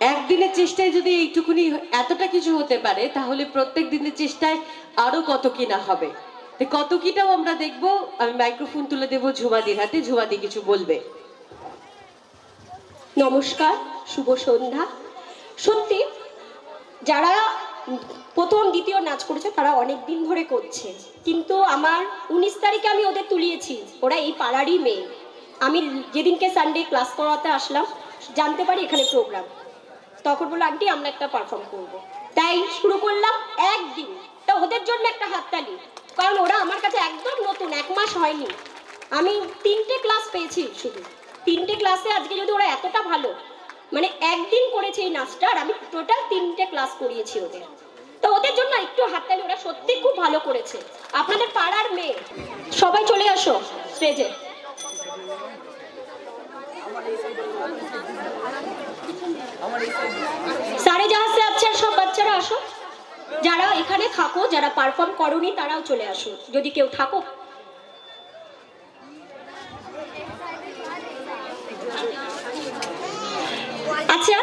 একদিনের চেষ্টায় যদি এইটুকুনি এতটা কিছু হতে পারে, তাহলে প্রত্যেক দিনের চেষ্টায় আরো কত কি না হবে। কত কিটাও আমরা দেখব। আমি মাইক্রোফোন তুলে দেব ঝুমাদির হাতে, ঝুমাদি কিছু বলবে। নমস্কার, শুভ সন্ধ্যা। সত্যি যারা প্রথম দ্বিতীয় নাচ করেছে তারা অনেক দিন ধরে করছে, কিন্তু আমার 19 তারিখে আমি ওদের তুলিয়েছি। ওরা এই পাড়ারই মেয়ে। আমি যেদিনকে সানডে ক্লাস করাতে আসলাম জানতে পারি এখানে প্রোগ্রাম, তখন বললো আন্টি আমরা একটা পারফর্ম করব। তাই শুরু করলাম একদিন। তা ওদের জন্য একটা হাততালি, কারণ ওরা আমার কাছে একদম নতুন, 1 মাস হয়নি। আমি 3টে ক্লাস পেয়েছি, শুধু 3টে ক্লাসে আজকে যদি ওরা এতটা ভালো, মানে একদিন করেছে এই নাচটা, আর আমি টোটাল 3টে ক্লাস করিয়েছি ওদের। তো ওদের জন্য একটু হাততালি, ওরা সত্যি খুব ভালো করেছে। আপনাদের পাড়ার মেয়ে সবাই চলে আসো স্টেজে। সারে জাহাজ সে আচ্ছা সব বাচ্চারা আসো, যারা এখানে থাকো, যারা পারফর্ম করোনি তারাও চলে আসো যদি কেউ থাকো। আচ্ছা,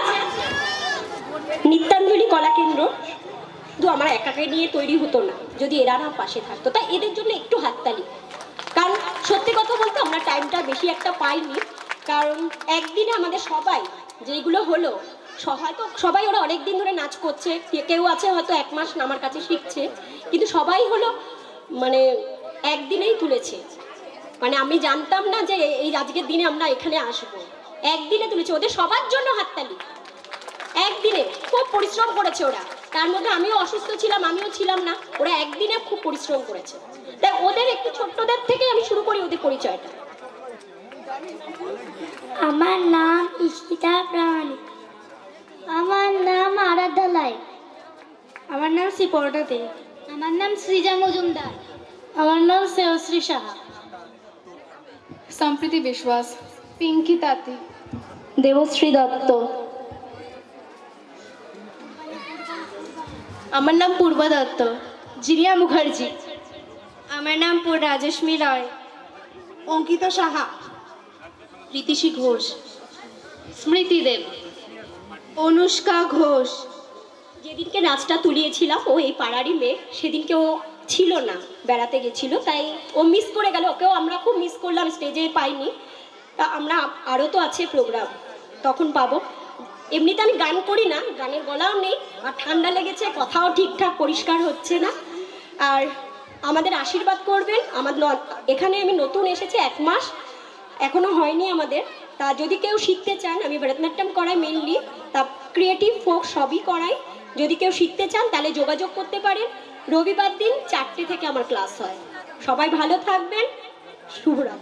নিত্যাঞ্জলি কলা কেন্দ্র শুধু আমার একাকে নিয়ে তৈরি হতো না যদি এরা না পাশে থাকতো। তাই এদের জন্য একটু হাততালি, কারণ সত্যি কথা বলতে আমরা টাইমটা বেশি একটা পাইনি। কারণ একদিনে আমাদের সবাই যেগুলো হলো, হয়তো সবাই ওরা অনেক দিন ধরে নাচ করছে, কেউ আছে হয়তো 1 মাস আমার কাছে শিখছে, কিন্তু সবাই হলো মানে একদিনেই তুলেছে। মানে আমি জানতাম না যে এই আজকের দিনে আমরা এখানে আসবো, একদিনে তুলেছে। ওদের সবার জন্য হাততালি। একদিনে খুব পরিশ্রম করেছে ওরা, তার মধ্যে আমিও অসুস্থ ছিলাম, আমিও ছিলাম না। ওরা একদিনে খুব পরিশ্রম করেছে। তাই ওদের একটু ছোট্টদের থেকে আমি শুরু করি ওদের পরিচয়টা। আমার নাম ইশিতা প্রামাণিক। আমার নাম আরাধ্যা লাই। আমার নাম শ্রীপর্ণা দে। আমার নাম সৃজা মজুমদার। আমার নাম শ্রেয়শ্রী সাহা। সম্প্রীতি বিশ্বাস। পিঙ্কি তাঁতি। দেবশ্রী দত্ত। আমার নাম পূর্বা দত্ত। জিনিয়া মুখার্জি। আমার নাম রাজেশমী রায়। অঙ্কিতা সাহা। রীতিশী ঘোষ। স্মৃতি দেব। অনুষ্কা ঘোষ। যেদিনকে নাচটা তুলিয়েছিলাম ও এই পাড়ারই মেয়ে, সেদিনকে ও ছিল না, বেড়াতে গেছিল, তাই ও মিস করে গেল। ওকেও আমরা খুব মিস করলাম, স্টেজে পাইনি। তা আমরা আরও তো আছে প্রোগ্রাম, তখন পাবো। এমনিতে আমি গান করি না, গানের গলাও নেই, আর ঠান্ডা লেগেছে, কথাও ঠিকঠাক পরিষ্কার হচ্ছে না। আর আমাদের আশীর্বাদ করবেন। এখানে আমি নতুন এসেছি, 1 মাস এখনো হয়নি আমাদের। তা যদি কেউ শিখতে চান, আমি ভরতনাট্যম করাই মেনলি, তা ক্রিয়েটিভ ফোক সবই করাই। যদি কেউ শিখতে চান তাহলে যোগাযোগ করতে পারেন। রবিবার দিন 4টে থেকে আমার ক্লাস হয়। সবাই ভালো থাকবেন। শুভরাত্রি।